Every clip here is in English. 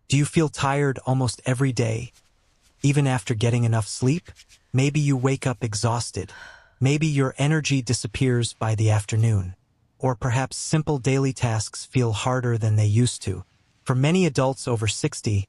Do you feel tired almost every day, even after getting enough sleep? Maybe you wake up exhausted. Maybe your energy disappears by the afternoon. Or perhaps simple daily tasks feel harder than they used to. For many adults over 60,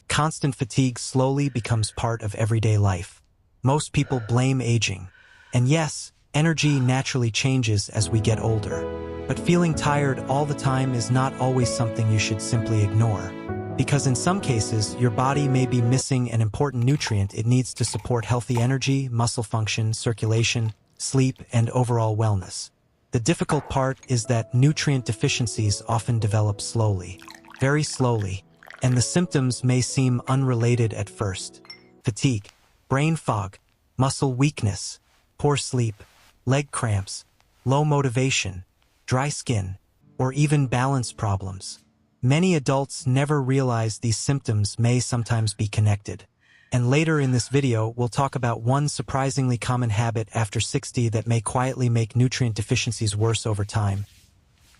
constant fatigue slowly becomes part of everyday life. Most people blame aging. And yes, energy naturally changes as we get older. But feeling tired all the time is not always something you should simply ignore. Because in some cases, your body may be missing an important nutrient it needs to support healthy energy, muscle function, circulation, sleep, and overall wellness. The difficult part is that nutrient deficiencies often develop slowly, very slowly, and the symptoms may seem unrelated at first. Fatigue, brain fog, muscle weakness, poor sleep, leg cramps, low motivation, dry skin, or even balance problems. Many adults never realize these symptoms may sometimes be connected. And later in this video, we'll talk about one surprisingly common habit after 60 that may quietly make nutrient deficiencies worse over time,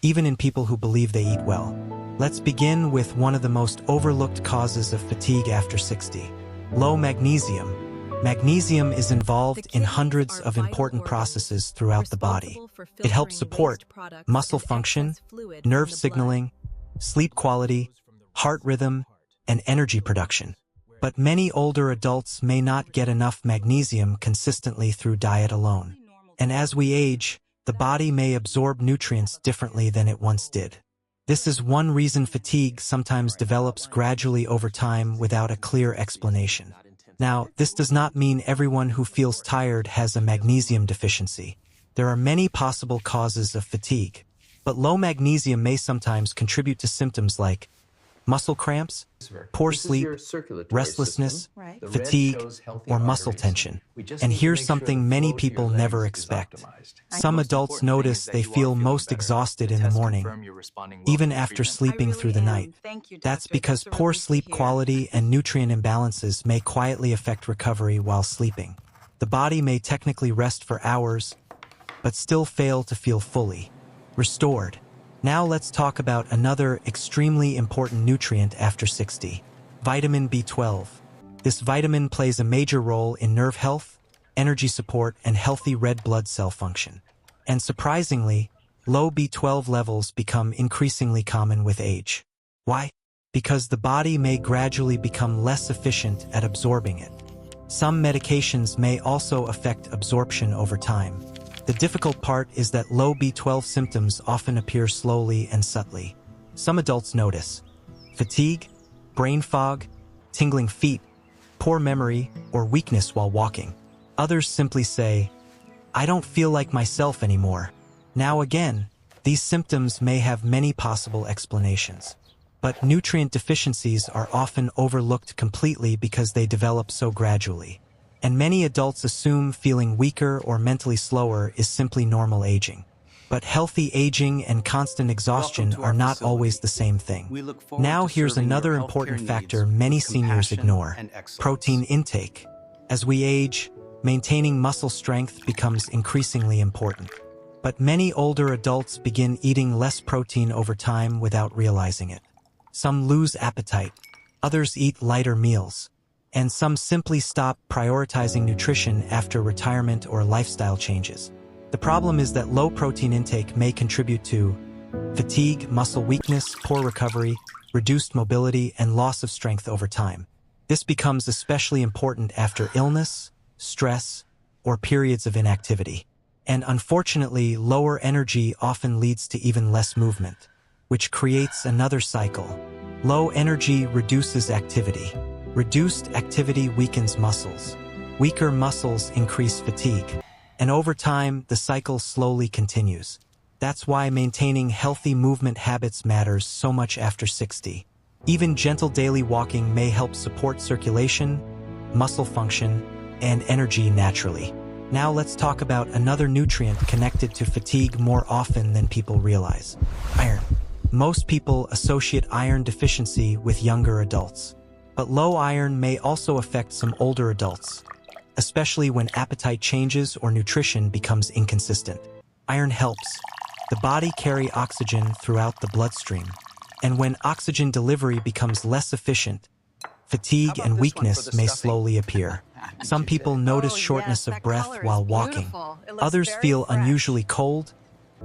even in people who believe they eat well. Let's begin with one of the most overlooked causes of fatigue after 60. Low magnesium. Magnesium is involved in hundreds of important processes throughout the body. It helps support muscle function, nerve signaling, sleep quality, heart rhythm, and energy production. But many older adults may not get enough magnesium consistently through diet alone. And as we age, the body may absorb nutrients differently than it once did. This is one reason fatigue sometimes develops gradually over time without a clear explanation. Now, this does not mean everyone who feels tired has a magnesium deficiency. There are many possible causes of fatigue. But low magnesium may sometimes contribute to symptoms like muscle cramps, poor sleep, restlessness, fatigue, or muscle tension. And here's something many people never expect. Some adults notice they feel most exhausted in the morning, even after sleeping through the night. That's because poor sleep quality and nutrient imbalances may quietly affect recovery while sleeping. The body may technically rest for hours, but still fail to feel fully restored. Now let's talk about another extremely important nutrient after 60, vitamin B12. This vitamin plays a major role in nerve health, energy support, and healthy red blood cell function. And surprisingly, low B12 levels become increasingly common with age. Why? Because the body may gradually become less efficient at absorbing it. Some medications may also affect absorption over time. The difficult part is that low B12 symptoms often appear slowly and subtly. Some adults notice fatigue, brain fog, tingling feet, poor memory, or weakness while walking. Others simply say, "I don't feel like myself anymore." Now again, these symptoms may have many possible explanations. But nutrient deficiencies are often overlooked completely because they develop so gradually. And many adults assume feeling weaker or mentally slower is simply normal aging. But healthy aging and constant exhaustion are not always the same thing. Now here's another important factor many seniors ignore: protein intake. As we age, maintaining muscle strength becomes increasingly important. But many older adults begin eating less protein over time without realizing it. Some lose appetite, others eat lighter meals, and some simply stop prioritizing nutrition after retirement or lifestyle changes. The problem is that low protein intake may contribute to fatigue, muscle weakness, poor recovery, reduced mobility, and loss of strength over time. This becomes especially important after illness, stress, or periods of inactivity. And unfortunately, lower energy often leads to even less movement, which creates another cycle. Low energy reduces activity. Reduced activity weakens muscles. Weaker muscles increase fatigue. And over time, the cycle slowly continues. That's why maintaining healthy movement habits matters so much after 60. Even gentle daily walking may help support circulation, muscle function, and energy naturally. Now let's talk about another nutrient connected to fatigue more often than people realize: iron. Most people associate iron deficiency with younger adults. But low iron may also affect some older adults, especially when appetite changes or nutrition becomes inconsistent. Iron helps the body carry oxygen throughout the bloodstream. And when oxygen delivery becomes less efficient, fatigue and weakness may slowly appear. Some people notice shortness of breath while walking. Others feel unusually cold,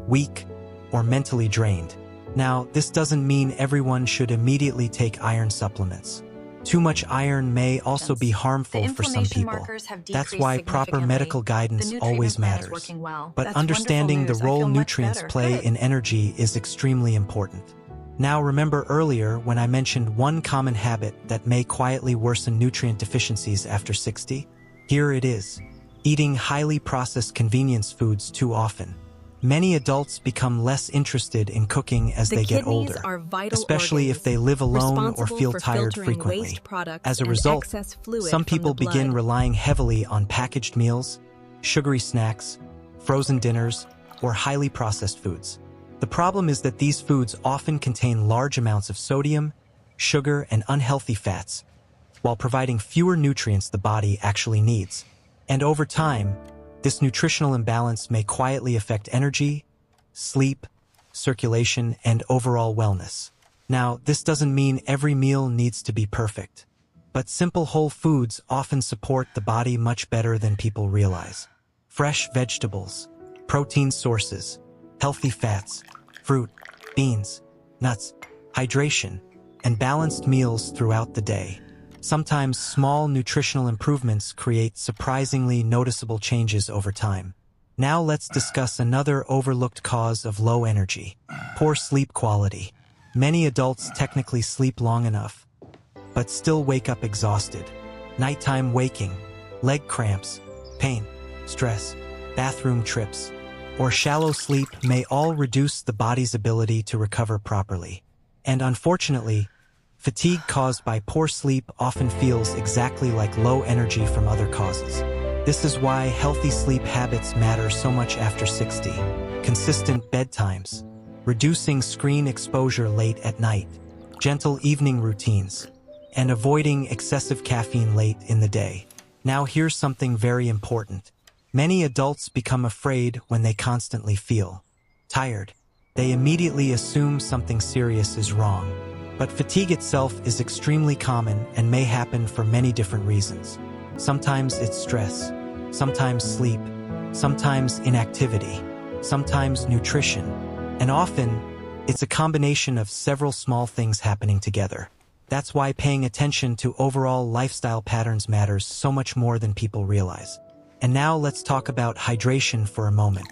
weak, or mentally drained. Now, this doesn't mean everyone should immediately take iron supplements. Too much iron may also be harmful for some people. That's why proper medical guidance always matters. But understanding the role nutrients play in energy is extremely important. Now, remember earlier when I mentioned one common habit that may quietly worsen nutrient deficiencies after 60? Here it is: eating highly processed convenience foods too often. Many adults become less interested in cooking as they get older, especially if they live alone or feel tired frequently. As a result, some people begin relying heavily on packaged meals, sugary snacks, frozen dinners, or highly processed foods. The problem is that these foods often contain large amounts of sodium, sugar, and unhealthy fats, while providing fewer nutrients the body actually needs. And over time, this nutritional imbalance may quietly affect energy, sleep, circulation, and overall wellness. Now, this doesn't mean every meal needs to be perfect, but simple whole foods often support the body much better than people realize. Fresh vegetables, protein sources, healthy fats, fruit, beans, nuts, hydration, and balanced meals throughout the day. Sometimes small nutritional improvements create surprisingly noticeable changes over time. Now let's discuss another overlooked cause of low energy: poor sleep quality. Many adults technically sleep long enough, but still wake up exhausted. Nighttime waking, leg cramps, pain, stress, bathroom trips, or shallow sleep may all reduce the body's ability to recover properly. And unfortunately, fatigue caused by poor sleep often feels exactly like low energy from other causes. This is why healthy sleep habits matter so much after 60. Consistent bedtimes, reducing screen exposure late at night, gentle evening routines, and avoiding excessive caffeine late in the day. Now here's something very important. Many adults become afraid when they constantly feel tired. They immediately assume something serious is wrong. But fatigue itself is extremely common and may happen for many different reasons. Sometimes it's stress, sometimes sleep, sometimes inactivity, sometimes nutrition, and often it's a combination of several small things happening together. That's why paying attention to overall lifestyle patterns matters so much more than people realize. And now let's talk about hydration for a moment,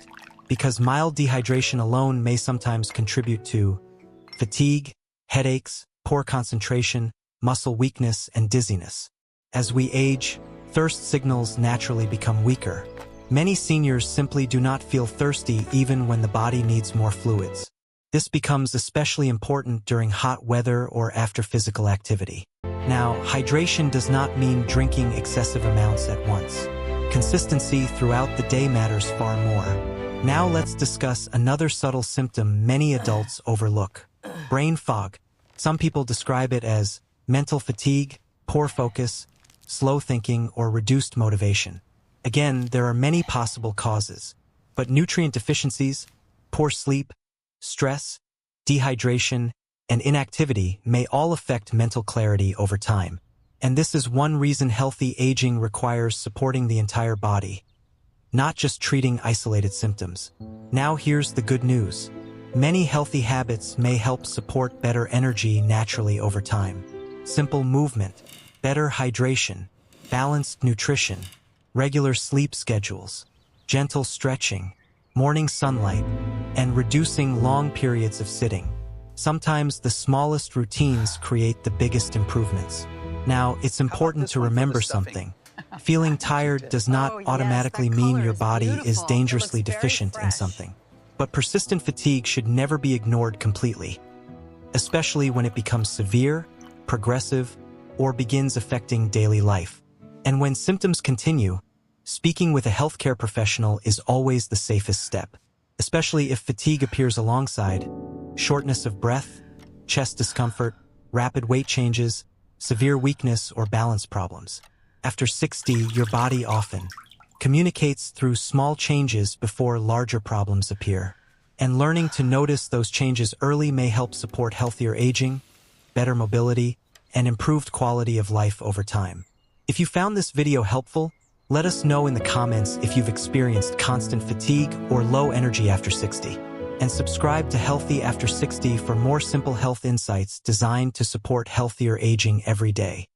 because mild dehydration alone may sometimes contribute to fatigue, headaches, poor concentration, muscle weakness, and dizziness. As we age, thirst signals naturally become weaker. Many seniors simply do not feel thirsty even when the body needs more fluids. This becomes especially important during hot weather or after physical activity. Now, hydration does not mean drinking excessive amounts at once. Consistency throughout the day matters far more. Now let's discuss another subtle symptom many adults overlook: brain fog. Some people describe it as mental fatigue, poor focus, slow thinking, or reduced motivation. Again, there are many possible causes, but nutrient deficiencies, poor sleep, stress, dehydration, and inactivity may all affect mental clarity over time. And this is one reason healthy aging requires supporting the entire body, not just treating isolated symptoms. Now here's the good news. Many healthy habits may help support better energy naturally over time. Simple movement, better hydration, balanced nutrition, regular sleep schedules, gentle stretching, morning sunlight, and reducing long periods of sitting. Sometimes the smallest routines create the biggest improvements. Now, it's important to remember something. Feeling tired does not automatically mean your body is dangerously deficient in something. But persistent fatigue should never be ignored completely, especially when it becomes severe, progressive, or begins affecting daily life. And when symptoms continue, speaking with a healthcare professional is always the safest step, especially if fatigue appears alongside shortness of breath, chest discomfort, rapid weight changes, severe weakness, or balance problems. After 60, your body often communicates through small changes before larger problems appear. And learning to notice those changes early may help support healthier aging, better mobility, and improved quality of life over time. If you found this video helpful, let us know in the comments if you've experienced constant fatigue or low energy after 60. And subscribe to Healthy After 60 for more simple health insights designed to support healthier aging every day.